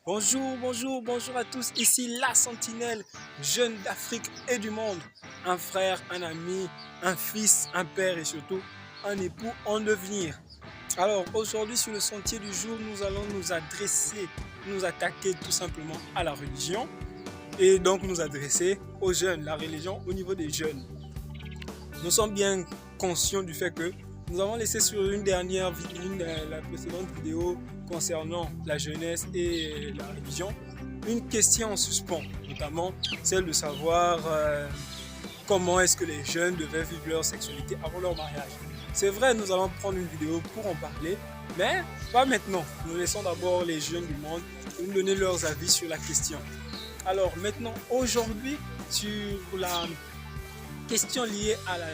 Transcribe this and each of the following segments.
Bonjour, bonjour, bonjour à tous. Ici la Sentinelle, jeune d'Afrique et du monde. Un frère, un ami, un fils, un père et surtout un époux en devenir. Alors aujourd'hui sur le sentier du jour, nous allons nous attaquer tout simplement à la religion et donc nous adresser aux jeunes, la religion au niveau des jeunes. Nous sommes bien conscients du fait que nous avons laissé sur une dernière vidéo, la précédente vidéo concernant la jeunesse et la religion, une question en suspens, notamment celle de savoir comment est-ce que les jeunes devaient vivre leur sexualité avant leur mariage. C'est vrai, nous allons prendre une vidéo pour en parler, mais pas maintenant. Nous laissons d'abord les jeunes du monde nous donner leurs avis sur la question. Alors maintenant, aujourd'hui, sur la question liée à la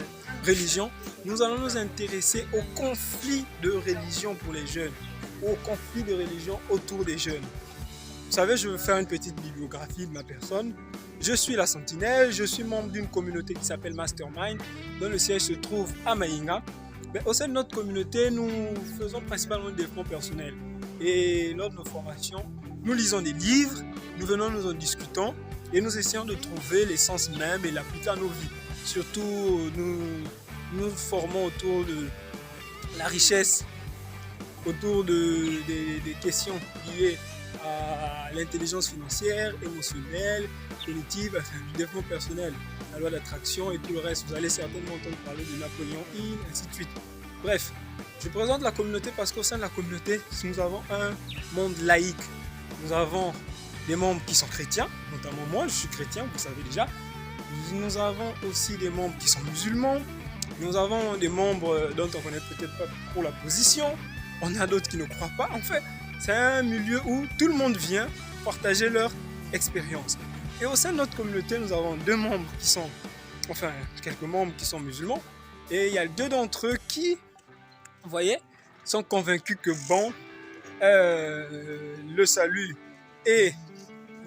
religion, nous allons nous intéresser au conflit de religion pour les jeunes, au conflit de religion autour des jeunes. Vous savez, je vais faire une petite bibliographie de ma personne. Je suis la Sentinelle, je suis membre d'une communauté qui s'appelle Mastermind, dont le siège se trouve à Maïnga. Mais au sein de notre communauté, nous faisons principalement du développement personnel. Et lors de nos formations, nous lisons des livres, nous venons, nous en discutons et nous essayons de trouver l'essence même et l'appliquer à nos vies. Surtout, nous formons autour de la richesse, autour des questions liées à l'intelligence financière, émotionnelle, cognitive, du développement personnel, la loi d'attraction et tout le reste. Vous allez certainement entendre parler de Napoléon Hill, ainsi de suite. Bref, je présente la communauté parce qu'au sein de la communauté, nous avons un monde laïque. Nous avons des membres qui sont chrétiens, notamment moi, je suis chrétien, vous savez déjà. Nous avons aussi des membres qui sont musulmans. Nous avons des membres dont on ne connaît peut-être pas trop la position. On a d'autres qui ne croient pas. En fait, c'est un milieu où tout le monde vient partager leur expérience. Et au sein de notre communauté, nous avons quelques membres qui sont musulmans. Et il y a deux d'entre eux qui, vous voyez, sont convaincus que le salut et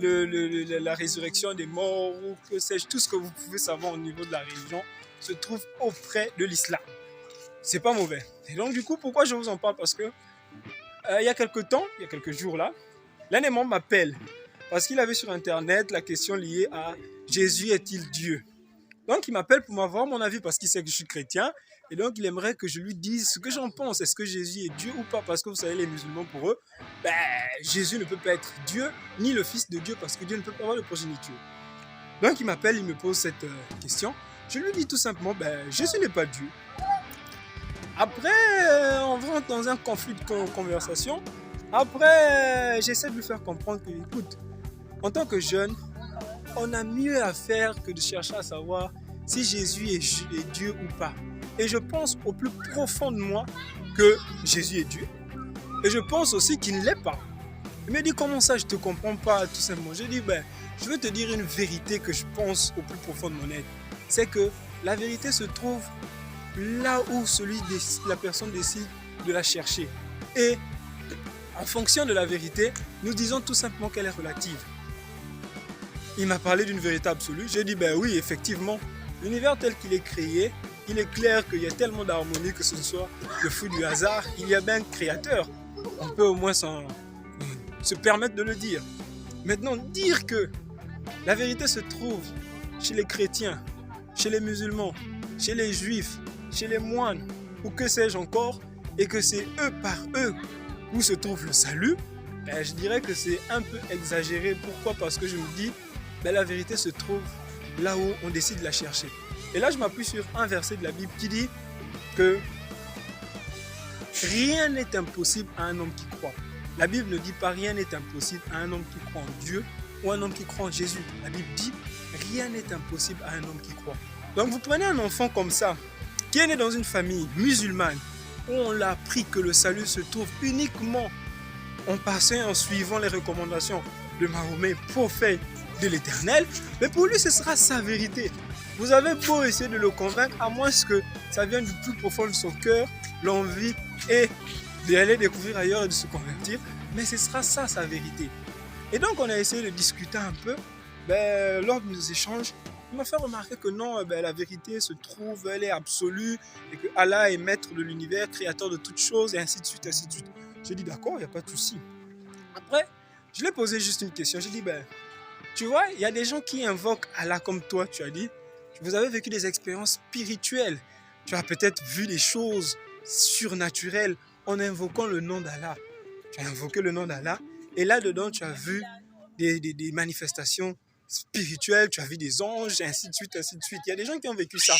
la résurrection des morts ou que sais-je, tout ce que vous pouvez savoir au niveau de la religion se trouve auprès de l'islam. C'est pas mauvais. Et donc du coup, pourquoi je vous en parle? Parce que il y a quelques jours là, l'un des membres m'appelle parce qu'il avait sur internet la question liée à Jésus est-il Dieu? Donc il m'appelle pour m'avoir mon avis parce qu'il sait que je suis chrétien et donc il aimerait que je lui dise ce que j'en pense. Est-ce que Jésus est Dieu ou pas? Parce que vous savez, les musulmans, pour eux, Jésus ne peut pas être Dieu ni le fils de Dieu parce que Dieu ne peut pas avoir de progéniture. Donc il m'appelle, il me pose cette question. Je lui dis tout simplement, Jésus n'est pas Dieu. Après, on rentre dans un conflit de conversation. Après, j'essaie de lui faire comprendre que, écoute, en tant que jeune, on a mieux à faire que de chercher à savoir si Jésus est Dieu ou pas. Et je pense au plus profond de moi que Jésus est Dieu. Et je pense aussi qu'il ne l'est pas. Il me dit, comment ça, je ne te comprends pas, tout simplement. Je dis, je veux te dire une vérité que je pense au plus profond de mon être. C'est que la vérité se trouve là où la personne décide de la chercher. Et en fonction de la vérité, nous disons tout simplement qu'elle est relative. Il m'a parlé d'une vérité absolue. J'ai dit, oui, effectivement, l'univers tel qu'il est créé, il est clair qu'il y a tellement d'harmonie que ce soit le fruit du hasard, il y a bien un créateur. On peut au moins se permettre de le dire. Maintenant, dire que la vérité se trouve chez les chrétiens, chez les musulmans, chez les juifs, chez les moines, ou que sais-je encore, et que c'est eux par eux où se trouve le salut, je dirais que c'est un peu exagéré. Pourquoi? Parce que je me dis, la vérité se trouve là où on décide de la chercher. Et là, je m'appuie sur un verset de la Bible qui dit que rien n'est impossible à un homme qui croit. La Bible ne dit pas rien n'est impossible à un homme qui croit en Dieu ou un homme qui croit en Jésus. La Bible dit rien n'est impossible à un homme qui croit. Donc vous prenez un enfant comme ça, qui est né dans une famille musulmane, où on l'a appris que le salut se trouve uniquement en passant et en suivant les recommandations de Mahomet, prophète de l'Éternel, mais pour lui ce sera sa vérité. Vous avez beau essayer de le convaincre, à moins que ça vienne du plus profond de son cœur, l'envie et d'aller découvrir ailleurs et de se convertir, mais ce sera ça sa vérité. Et donc on a essayé de discuter un peu lors de nos échanges. Il m'a fait remarquer que non, la vérité se trouve, elle est absolue, et que Allah est maître de l'univers, créateur de toutes choses, et ainsi de suite, ainsi de suite. J'ai dit d'accord, il n'y a pas de souci. Après, Je lui ai posé juste une question. J'ai dit, ben, tu vois, il y a des gens qui invoquent Allah comme toi, tu as dit. Vous avez vécu des expériences spirituelles. Tu as peut-être vu des choses surnaturelles en invoquant le nom d'Allah. Tu as invoqué le nom d'Allah et là-dedans, tu as vu des manifestations spirituelles, tu as vu des anges, et ainsi de suite, ainsi de suite. Il y a des gens qui ont vécu ça.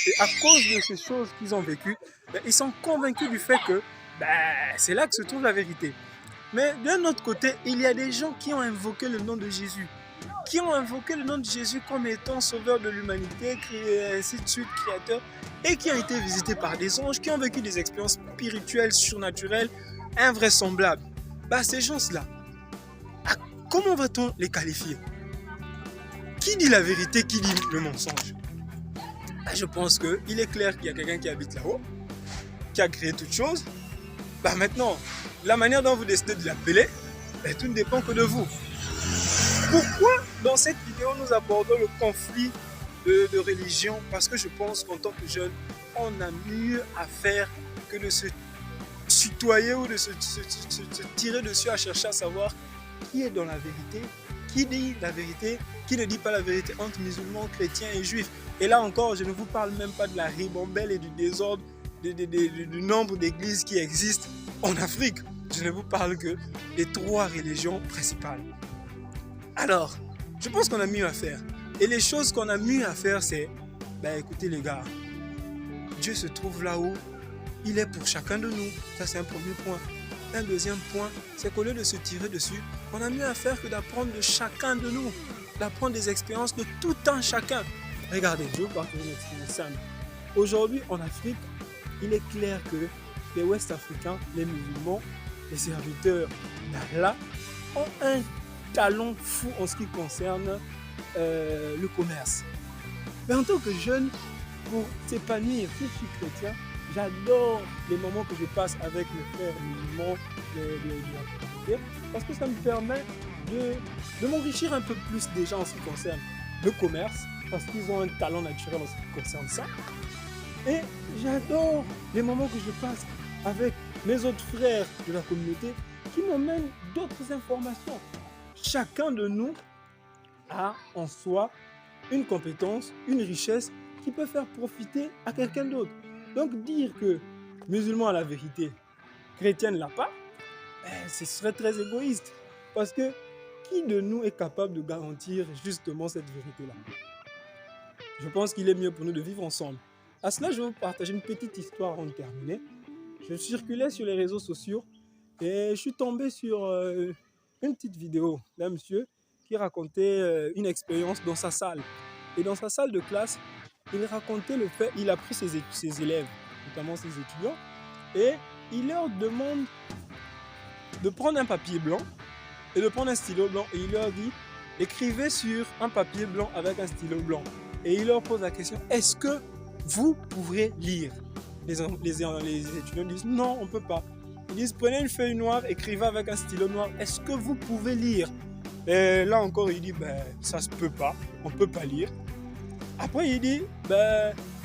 Et à cause de ces choses qu'ils ont vécues, ben, ils sont convaincus du fait que c'est là que se trouve la vérité. Mais d'un autre côté, il y a des gens qui ont invoqué le nom de Jésus, qui ont invoqué le nom de Jésus comme étant sauveur de l'humanité, ainsi de suite, créateur, et qui ont été visités par des anges, qui ont vécu des expériences spirituelles, surnaturelles, invraisemblables. Ces gens-là, comment va-t-on les qualifier? Qui dit la vérité, qui dit le mensonge? Je pense qu'il est clair qu'il y a quelqu'un qui habite là-haut, qui a créé toute chose. Maintenant, la manière dont vous décidez de l'appeler, tout ne dépend que de vous. Pourquoi dans cette vidéo nous abordons le conflit de religion? Parce que je pense qu'en tant que jeune, on a mieux à faire que de se tutoyer ou de se tirer dessus à chercher à savoir qui est dans la vérité, qui dit la vérité, qui ne dit pas la vérité entre musulmans, chrétiens et juifs. Et là encore, je ne vous parle même pas de la ribambelle et du désordre, du nombre d'églises qui existent en Afrique. Je ne vous parle que des 3 religions principales. Alors, je pense qu'on a mieux à faire. Et les choses qu'on a mieux à faire, c'est, écoutez les gars, Dieu se trouve là où il est pour chacun de nous. Ça, c'est un premier point. Un deuxième point, c'est qu'au lieu de se tirer dessus, on a mieux à faire que d'apprendre de chacun de nous, d'apprendre des expériences de tout un chacun. Regardez, je vais vous partager une expérience simple. Aujourd'hui, en Afrique, il est clair que les Ouest-Africains, les musulmans, les serviteurs d'Allah ont un talent fou en ce qui concerne le commerce. Mais en tant que jeune, pour s'épanouir, si je suis chrétien, j'adore les moments que je passe avec mes frères musulmans de la communauté parce que ça me permet de m'enrichir un peu plus déjà en ce qui concerne le commerce parce qu'ils ont un talent naturel en ce qui concerne ça. Et j'adore les moments que je passe avec mes autres frères de la communauté qui m'emmènent d'autres informations. Chacun de nous a en soi une compétence, une richesse qui peut faire profiter à quelqu'un d'autre. Donc dire que musulman a la vérité, chrétien ne l'a pas, ce serait très égoïste. Parce que qui de nous est capable de garantir justement cette vérité-là? Je pense qu'il est mieux pour nous de vivre ensemble. À cela, je vais vous partager une petite histoire avant de terminer. Je circulais sur les réseaux sociaux et je suis tombé sur une petite vidéo d'un monsieur qui racontait une expérience dans sa salle. Et dans sa salle de classe, il racontait le fait, il a pris ses élèves, notamment ses étudiants, et il leur demande de prendre un papier blanc et de prendre un stylo blanc. Et il leur dit, écrivez sur un papier blanc avec un stylo blanc. Et il leur pose la question, est-ce que vous pourrez lire? Les étudiants disent, non, on ne peut pas. Ils disent, prenez une feuille noire, écrivez avec un stylo noir, est-ce que vous pouvez lire? Et là encore, il dit, ça se peut pas, on ne peut pas lire. Après, il dit,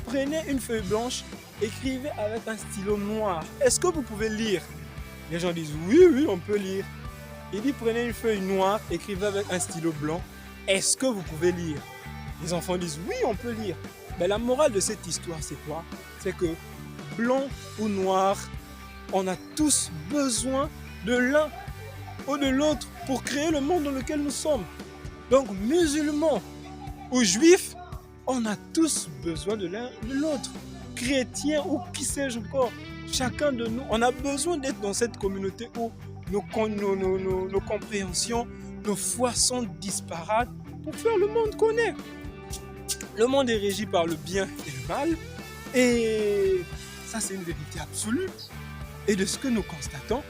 prenez une feuille blanche, écrivez avec un stylo noir. Est-ce que vous pouvez lire? Les gens disent, oui, on peut lire. Il dit, prenez une feuille noire, écrivez avec un stylo blanc. Est-ce que vous pouvez lire? Les enfants disent, oui, on peut lire. La morale de cette histoire, c'est quoi? C'est que blanc ou noir, on a tous besoin de l'un ou de l'autre pour créer le monde dans lequel nous sommes. Donc, musulmans ou juifs, on a tous besoin de l'un ou de l'autre. Chrétiens ou qui sais-je encore, chacun de nous, on a besoin d'être dans cette communauté où nos compréhensions, nos foi sont disparates pour faire le monde qu'on est. Le monde est régi par le bien et le mal, et ça c'est une vérité absolue. Et de ce que nous constatons,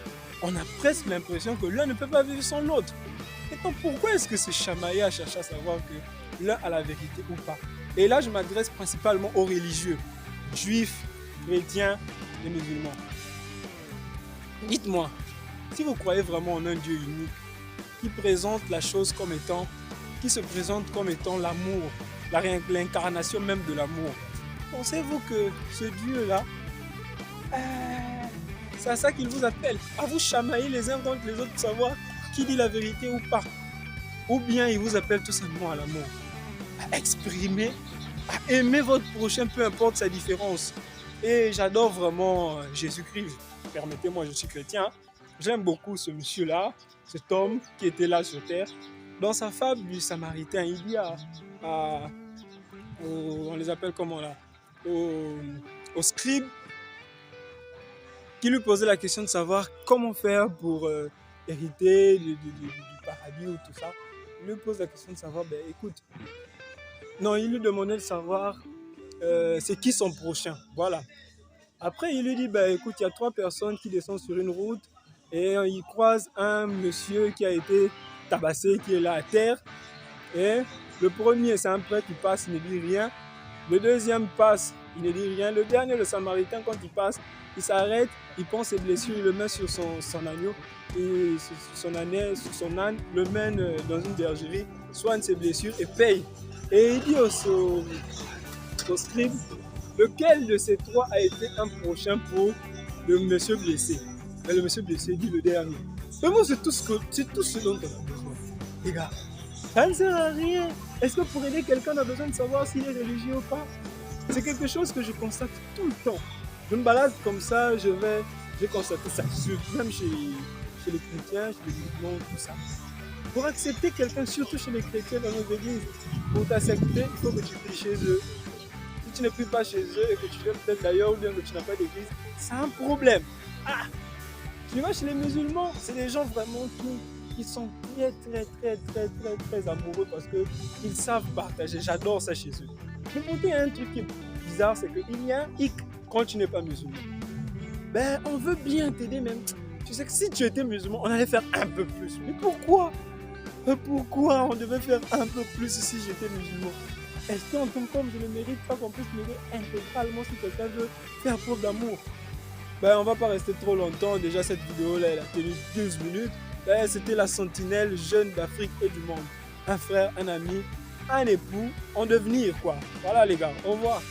on a presque l'impression que l'un ne peut pas vivre sans l'autre. Et donc pourquoi est-ce que c'est chamaillé à chercher à savoir que l'un a la vérité ou pas? Et là je m'adresse principalement aux religieux, juifs, chrétiens et musulmans. Dites-moi, si vous croyez vraiment en un Dieu unique, qui présente la chose comme étant, qui se présente comme étant l'amour, l'incarnation même de l'amour, pensez-vous que ce Dieu-là, c'est à ça qu'il vous appelle, à vous chamailler les uns contre les autres pour savoir qui dit la vérité ou pas. Ou bien il vous appelle tout simplement à l'amour, à exprimer, à aimer votre prochain, peu importe sa différence. Et j'adore vraiment Jésus-Christ. Permettez-moi, je suis chrétien. J'aime beaucoup ce monsieur-là, cet homme qui était là sur terre. Dans sa fable du Samaritain, il dit on les appelle comment là, aux scribes, qui lui posait la question de savoir comment faire pour hériter du paradis ou tout ça. Il lui pose la question de savoir, ben écoute, non, il lui demandait de savoir c'est qui son prochain, voilà. Après, il lui dit, ben écoute, il y a 3 personnes qui descendent sur une route et ils croisent un monsieur qui a été tabassé, qui est là à terre. Et le premier, c'est un prêtre qui passe, il ne dit rien. Le deuxième passe, il ne dit rien. Le dernier, le Samaritain, quand il passe, il s'arrête, il prend ses blessures, il le met sur son agneau, et sur son âne, le mène dans une bergerie, soigne ses blessures et paye. Et il dit au scribe, lequel de ces 3 a été un prochain pour le monsieur blessé? Et le monsieur blessé dit le dernier. Mais moi, c'est tout ce dont on a besoin. Les gars, ça ne sert à rien. Est-ce que pour aider quelqu'un, on a besoin de savoir s'il est religieux ou pas? C'est quelque chose que je constate tout le temps. Je me balade comme ça, j'ai constaté ça, même chez les chrétiens, chez les musulmans, tout ça. Pour accepter quelqu'un, surtout chez les chrétiens dans nos églises, pour t'accepter, il faut que tu pries chez eux. Si tu ne pries pas chez eux et que tu viens peut-être d'ailleurs ou bien que tu n'as pas d'église, c'est un problème. Ah, tu vas chez les musulmans, c'est des gens vraiment qui sont très amoureux parce qu'ils savent partager. J'adore ça chez eux. Mais il y a un truc qui est bizarre, c'est qu'il y a un hic quand tu n'es pas musulman. Ben, on veut bien t'aider même. Tu sais que si tu étais musulman, on allait faire un peu plus. Mais pourquoi? Pourquoi on devait faire un peu plus si j'étais musulman? Est-ce qu'en tant qu'homme, je ne mérite pas qu'on puisse m'aider intégralement si quelqu'un veut faire preuve d'amour? Ben, on va pas rester trop longtemps. Déjà, cette vidéo-là, elle a tenu 12 minutes. Ben, c'était la sentinelle jeune d'Afrique et du monde. Un frère, un ami, un époux, en devenir quoi. Voilà les gars, au revoir.